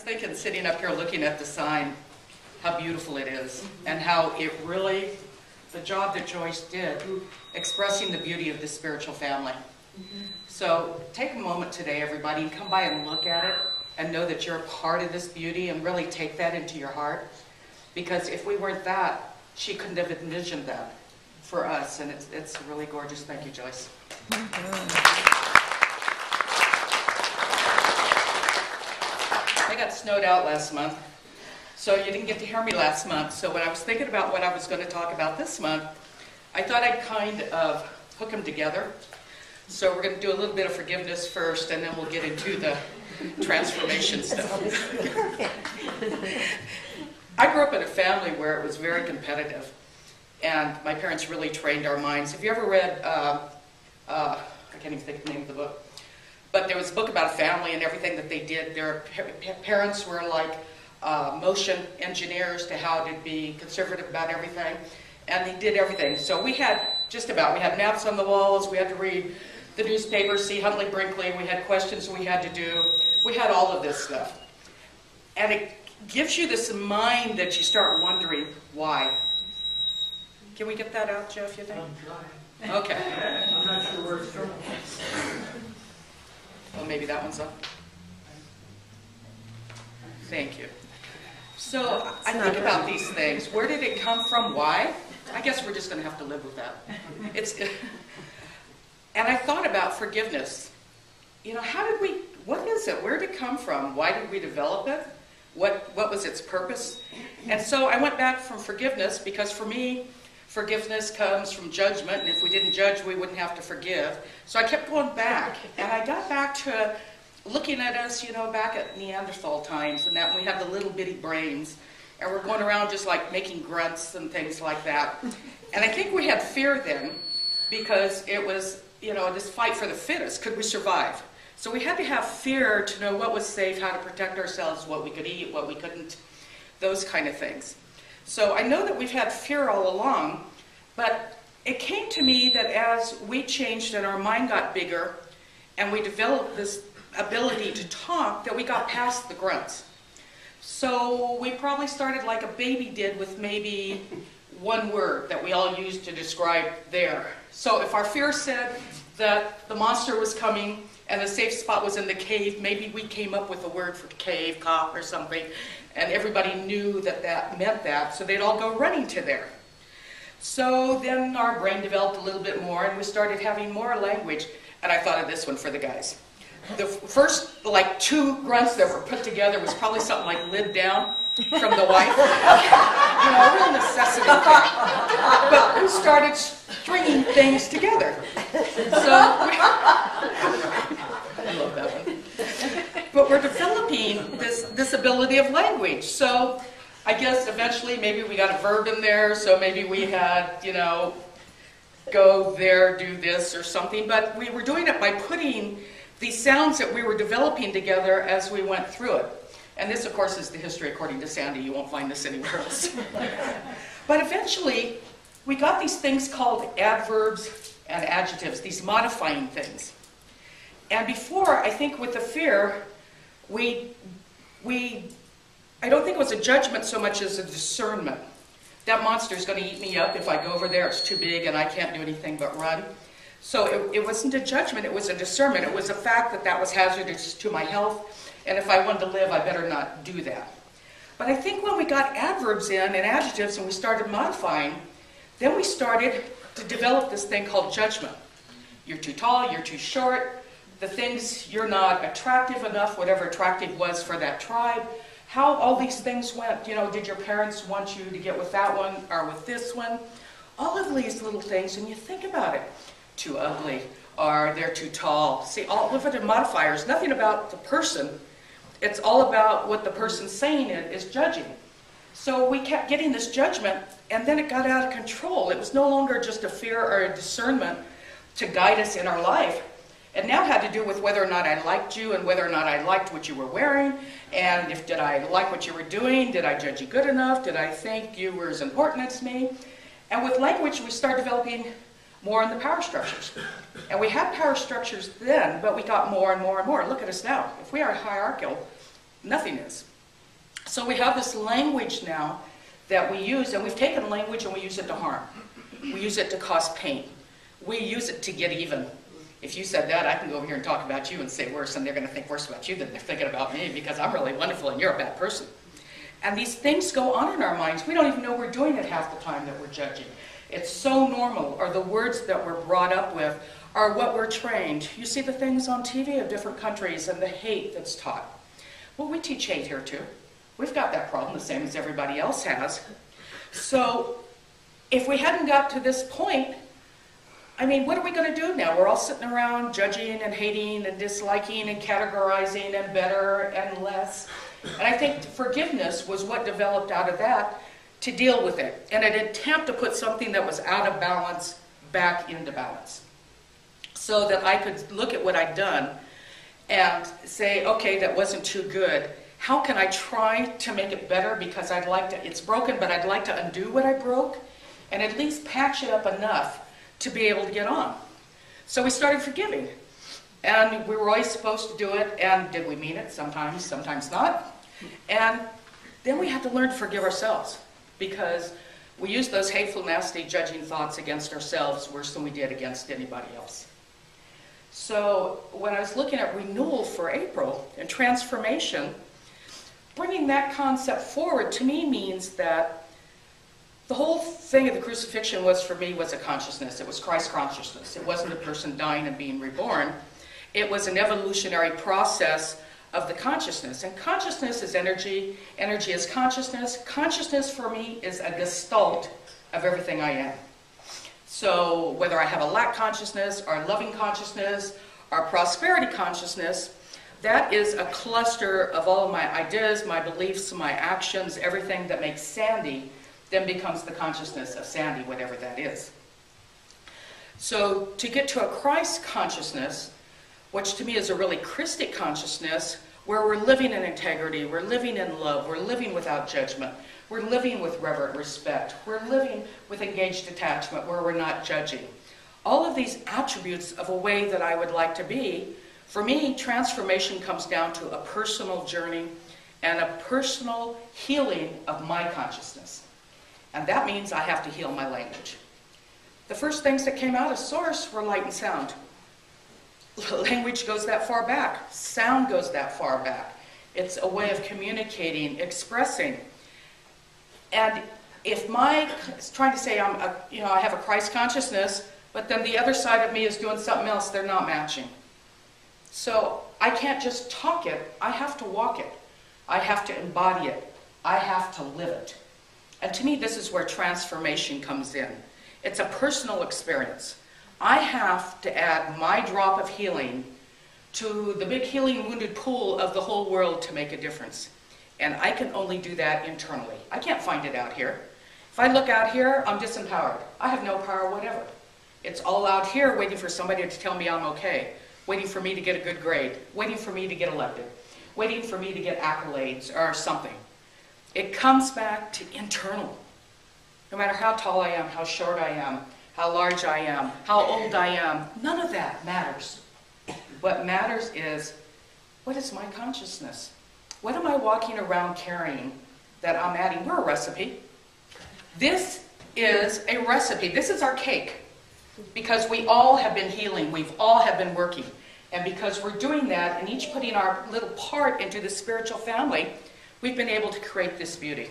thinking, sitting up here looking at the sign, how beautiful it is, and how it really, the job that Joyce did, expressing the beauty of the spiritual family. So take a moment today, everybody, and come by and look at it, and know that you're a part of this beauty, and really take that into your heart. Because if we weren't that, she couldn't have envisioned that for us, and it's really gorgeous. Thank you, Joyce. I got snowed out last month, so you didn't get to hear me last month. So when I was thinking about what I was going to talk about this month, I thought I'd kind of hook them together. So we're going to do a little bit of forgiveness first, and then we'll get into the transformation stuff. I grew up in a family where it was very competitive, and my parents really trained our minds. Have you ever read, I can't even think of the name of the book, but there was a book about a family and everything that they did. Their parents were like motion engineers to how to be conservative about everything, and they did everything. So we had we had maps on the walls, we had to read the newspaper, see Huntley Brinkley, we had questions we had to do, we had all of this stuff. And it gives you this mind that you start wondering why. Can we get that out, Jeff, you think? I'm trying. Okay. I'm not sure where it's from. Well, maybe that one's up. Thank you. So I think about these things. Where did it come from? Why? I guess we're just going to have to live with that. And I thought about forgiveness. You know, what is it? Where did it come from? Why did we develop it? What was its purpose? And so I went back from forgiveness, because for me, forgiveness comes from judgment, and if we didn't judge, we wouldn't have to forgive. So I kept going back, and I got back to looking at us, you know, back at Neanderthal times, and that we had the little bitty brains, and we're going around just like making grunts and things like that. And I think we had fear then, because it was, you know, this fight for the fittest. Could we survive? So we had to have fear to know what was safe, how to protect ourselves, what we could eat, what we couldn't, those kind of things. So I know that we've had fear all along, but it came to me that as we changed and our mind got bigger and we developed this ability to talk, that we got past the grunts. So we probably started like a baby did, with maybe one word that we all used to describe there. So if our fear said that the monster was coming and the safe spot was in the cave, maybe we came up with a word for cave, cop, or something, and everybody knew that that meant that, so they'd all go running to there. So then our brain developed a little bit more, and we started having more language, and I thought of this one for the guys. The first, like, 2 grunts that were put together was probably something like lid down from the wife. You know, a real necessity thing. But we started stringing things together. So, I love that one. But we're developing this ability of language. So I guess eventually maybe we got a verb in there, so maybe we had, you know, go there, do this or something. But we were doing it by putting these sounds that we were developing together as we went through it. And this, of course, is the history according to Sandy. You won't find this anywhere else. But eventually, we got these things called adverbs and adjectives, these modifying things. And before, I think with the fear, I don't think it was a judgment so much as a discernment. That monster's going to eat me up if I go over there. It's too big and I can't do anything but run. So it wasn't a judgment, it was a discernment. It was a fact that that was hazardous to my health, and if I wanted to live, I better not do that. But I think when we got adverbs in and adjectives and we started modifying, then we started to develop this thing called judgment. You're too tall, you're too short, the things, you're not attractive enough, whatever attractive was for that tribe. How all these things went, you know, did your parents want you to get with that one or with this one? All of these little things, and you think about it. Too ugly, or they're too tall. See, all of it are modifiers, nothing about the person. It's all about what the person's saying is judging. So we kept getting this judgment, and then it got out of control. It was no longer just a fear or a discernment to guide us in our life. It now had to do with whether or not I liked you and whether or not I liked what you were wearing, and did I like what you were doing, did I judge you good enough, did I think you were as important as me? And with language, we start developing more in the power structures. And we had power structures then, but we got more and more and more. Look at us now. If we are hierarchical, nothing is. So we have this language now that we use, and we've taken language and we use it to harm. We use it to cause pain. We use it to get even. If you said that, I can go over here and talk about you and say worse, and they're going to think worse about you than they're thinking about me because I'm really wonderful and you're a bad person. And these things go on in our minds. We don't even know we're doing it half the time that we're judging. It's so normal, or the words that we're brought up with are what we're trained. You see the things on TV of different countries and the hate that's taught. Well, we teach hate here too. We've got that problem the same as everybody else has. So if we hadn't got to this point, I mean, what are we going to do now? We're all sitting around judging and hating and disliking and categorizing and better and less. And I think forgiveness was what developed out of that to deal with it. And an attempt to put something that was out of balance back into balance. So that I could look at what I'd done and say, okay, that wasn't too good. How can I try to make it better? Because I'd like to, it's broken, but I'd like to undo what I broke and at least patch it up enough to be able to get on. So we started forgiving. And we were always supposed to do it, and did we mean it? Sometimes, sometimes not. And then we had to learn to forgive ourselves, because we used those hateful, nasty, judging thoughts against ourselves worse than we did against anybody else. So when I was looking at renewal for April and transformation, bringing that concept forward to me means that the whole thing of the crucifixion was, for me, was a consciousness. It was Christ consciousness. It wasn't a person dying and being reborn. It was an evolutionary process of the consciousness. And consciousness is energy. Energy is consciousness. Consciousness, for me, is a gestalt of everything I am. So whether I have a lack consciousness, or loving consciousness, or prosperity consciousness, that is a cluster of all of my ideas, my beliefs, my actions, everything that makes Sandy then becomes the consciousness of Sandy, whatever that is. So to get to a Christ consciousness, which to me is a really Christic consciousness, where we're living in integrity, we're living in love, we're living without judgment, we're living with reverent respect, we're living with engaged detachment, where we're not judging. All of these attributes of a way that I would like to be, for me, transformation comes down to a personal journey and a personal healing of my consciousness. And that means I have to heal my language. The first things that came out of Source were light and sound. Language goes that far back. Sound goes that far back. It's a way of communicating, expressing. And if it's trying to say I have a Christ consciousness, but then the other side of me is doing something else, they're not matching. So I can't just talk it, I have to walk it. I have to embody it. I have to live it. And to me, this is where transformation comes in. It's a personal experience. I have to add my drop of healing to the big healing wounded pool of the whole world to make a difference. And I can only do that internally. I can't find it out here. If I look out here, I'm disempowered. I have no power whatever. It's all out here waiting for somebody to tell me I'm okay, waiting for me to get a good grade, waiting for me to get elected, waiting for me to get accolades or something. It comes back to internal. No matter how tall I am, how short I am, how large I am, how old I am, none of that matters. What matters is, what is my consciousness? What am I walking around carrying that I'm adding? We're a recipe. This is a recipe. This is our cake. Because we all have been healing. We've all have been working. And because we're doing that and each putting our little part into the spiritual family, we've been able to create this beauty.